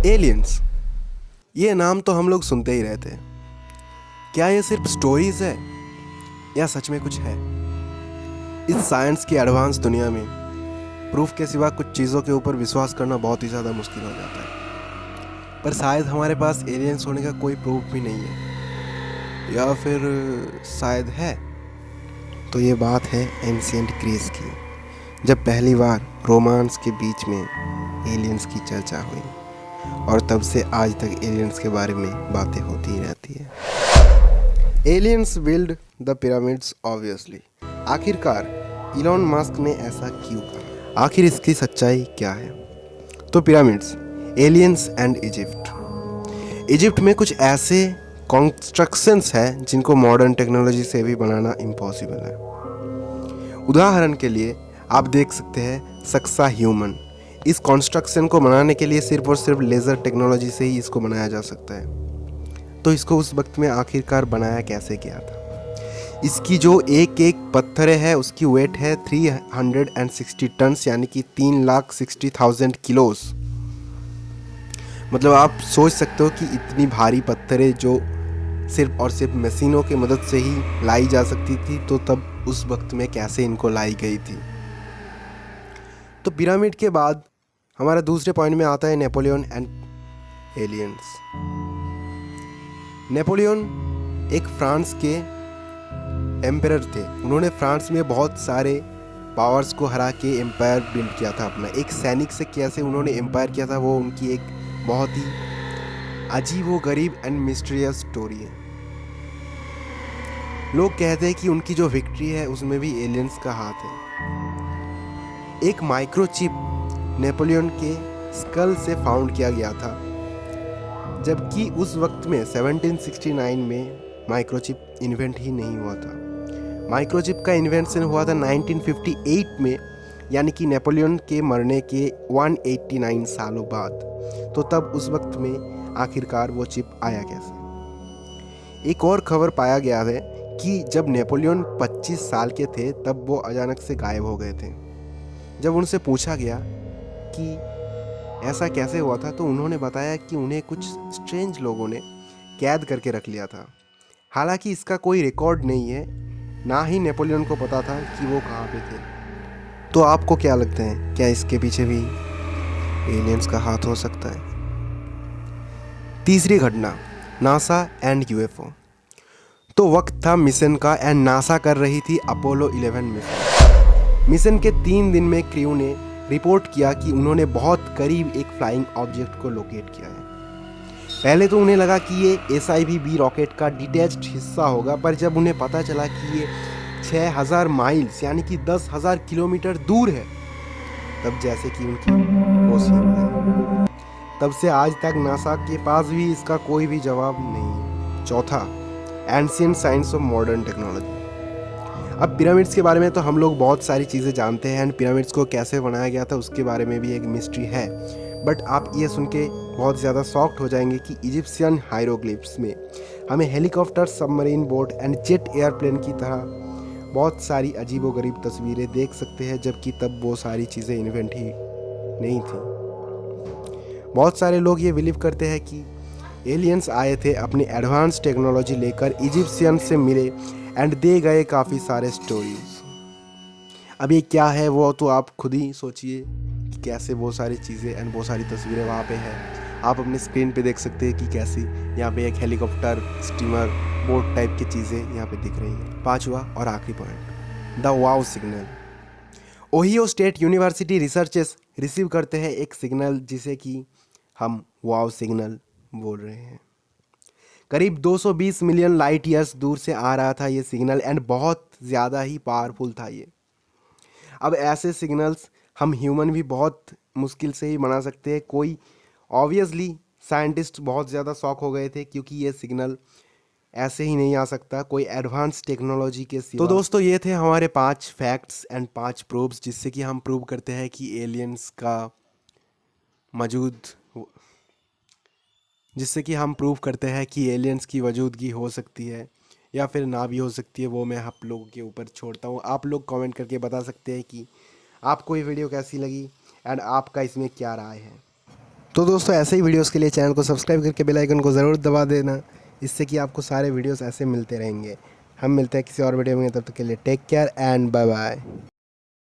Aliens, ये नाम तो हम लोग सुनते ही रहते हैं। क्या ये सिर्फ स्टोरीज है या सच में कुछ है? इस साइंस की एडवांस दुनिया में प्रूफ के सिवा कुछ चीज़ों के ऊपर विश्वास करना बहुत ही ज़्यादा मुश्किल हो जाता है। पर शायद हमारे पास एलियंस होने का कोई प्रूफ भी नहीं है, या फिर शायद है। तो ये बात है एंशिएंट ग्रीस की, जब पहली बार रोमांस के बीच में एलियंस की चर्चा हुई, और तब से आज तक एलियंस के बारे में बातें होती ही रहती है। Aliens build the pyramids obviously. आखिरकार इलॉन मस्क ने ऐसा क्यों कहा? आखिर इसकी सच्चाई क्या है? तो pyramids, aliens and Egypt. Egypt में कुछ ऐसे कंस्ट्रक्शंस हैं जिनको मॉडर्न टेक्नोलॉजी से भी बनाना इम्पॉसिबल है। उदाहरण के लिए आप देख सकते हैं सक्सा ह्यूमन। इस कंस्ट्रक्शन को बनाने के लिए सिर्फ और सिर्फ लेज़र टेक्नोलॉजी से ही इसको बनाया जा सकता है। तो इसको उस वक्त में आखिरकार बनाया कैसे गया था? इसकी जो एक एक पत्थर है उसकी वेट है 360 टन्स, यानी कि 3,60,000 किलोस। मतलब आप सोच सकते हो कि इतनी भारी पत्थरें जो सिर्फ और सिर्फ मशीनों की मदद से ही लाई जा सकती थी, तो तब उस वक्त में कैसे इनको लाई गई थी। तो पिरामिड के बाद हमारा दूसरे पॉइंट में आता है नेपोलियन एंड एलियंस। नेपोलियन एक फ्रांस के एम्परर थे। उन्होंने फ्रांस में बहुत सारे पावर्स को हरा के एम्पायर बिल्ड किया था अपना। एक सैनिक से कैसे उन्होंने एम्पायर किया था, वो उनकी एक बहुत ही अजीब व गरीब एंड मिस्टीरियस स्टोरी है। लोग कहते हैं कि उनकी जो विक्ट्री है उसमें भी एलियंस का हाथ है। एक माइक्रोचिप नेपोलियन के स्कल से फाउंड किया गया था, जबकि उस वक्त में 1769 में माइक्रोचिप इन्वेंट ही नहीं हुआ था। माइक्रोचिप का इन्वेंशन हुआ था 1958 में, यानी कि नेपोलियन के मरने के 189 सालों बाद। तो तब उस वक्त में आखिरकार वो चिप आया कैसे? एक और खबर पाया गया है कि जब नेपोलियन 25 साल के थे तब वो अचानक से गायब हो गए थे। जब उनसे पूछा गया कि ऐसा कैसे हुआ था, तो उन्होंने बताया कि उन्हें कुछ स्ट्रेंज लोगों ने कैद करके रख लिया था। हालांकि इसका कोई रिकॉर्ड नहीं है, ना ही नेपोलियन को पता था कि वो कहाँ पे थे। तो आपको क्या लगता है, क्या इसके पीछे भी एलियंस का हाथ हो सकता है? तीसरी घटना, नासा एंड यूएफओ। तो वक्त था मिशन का एंड नासा कर रही थी अपोलो 11 मिशन। मिशन के 3 दिन में क्रू ने रिपोर्ट किया कि उन्होंने बहुत करीब एक फ्लाइंग ऑब्जेक्ट को लोकेट किया है। पहले तो उन्हें लगा कि ये SIB रॉकेट का डिटैच्ड हिस्सा होगा, पर जब उन्हें पता चला कि ये 6,000 माइल्स यानी कि 10,000 किलोमीटर दूर है, तब जैसे कि उनकी होश ही उड़ गई। तब से आज तक नासा के पास भी इसका कोई भी जवाब नहीं है। चौथा, ancient science of modern technology. अब पिरामिड्स के बारे में तो हम लोग बहुत सारी चीज़ें जानते हैं, एंड पिरामिड्स को कैसे बनाया गया था उसके बारे में भी एक मिस्ट्री है। बट आप ये सुन के बहुत ज़्यादा शॉक्ड हो जाएंगे कि इजिप्शियन हायरोग्लिफ्स में हमें helicopter, submarine boat and jet airplane की तरह बहुत सारी अजीबोगरीब तस्वीरें देख सकते हैं, जबकि तब वो सारी चीज़ें इन्वेंट ही नहीं थी। बहुत सारे लोग ये बिलीव करते हैं कि एलियंस आए थे अपनी एडवांस टेक्नोलॉजी लेकर, इजिप्शियन से मिले एंड दे गए काफ़ी सारे स्टोरीज। अब ये क्या है वो तो आप खुद ही सोचिए कि कैसे वो सारी चीज़ें एंड वो सारी तस्वीरें वहाँ पे हैं। आप अपने स्क्रीन पे देख सकते हैं कि कैसी यहाँ पे एक हेलीकॉप्टर, स्टीमर, बोट टाइप की चीज़ें यहाँ पे दिख रही है। पांचवा और आखिरी point, the wow signal. Ohio state university researchers receive करते हैं एक सिग्नल जिसे कि हम वाव सिग्नल बोल रहे हैं। करीब 220 मिलियन लाइट ईयर्स दूर से आ रहा था ये सिग्नल, एंड बहुत ज़्यादा ही पावरफुल था ये। अब ऐसे सिग्नल्स हम ह्यूमन भी बहुत मुश्किल से ही बना सकते हैं। कोई ऑब्वियसली साइंटिस्ट बहुत ज़्यादा शॉक हो गए थे, क्योंकि ये सिग्नल ऐसे ही नहीं आ सकता कोई एडवांस टेक्नोलॉजी के सिवा। तो दोस्तों, ये थे हमारे 5 फैक्ट्स एंड 5 प्रूफ्स जिससे कि हम प्रूव करते हैं कि एलियंस का एलियंस की मौजूदगी हो सकती है या फिर ना भी हो सकती है। वो मैं आप लोगों के ऊपर छोड़ता हूँ। आप लोग कमेंट करके बता सकते हैं कि आपको ये वीडियो कैसी लगी एंड आपका इसमें क्या राय है। तो दोस्तों ऐसे ही वीडियोस के लिए चैनल को सब्सक्राइब करके बेल आइकन को ज़रूर दबा देना, इससे कि आपको सारे वीडियोस ऐसे मिलते रहेंगे। हम मिलते हैं किसी और वीडियो में, तब तक के लिए take care and bye bye.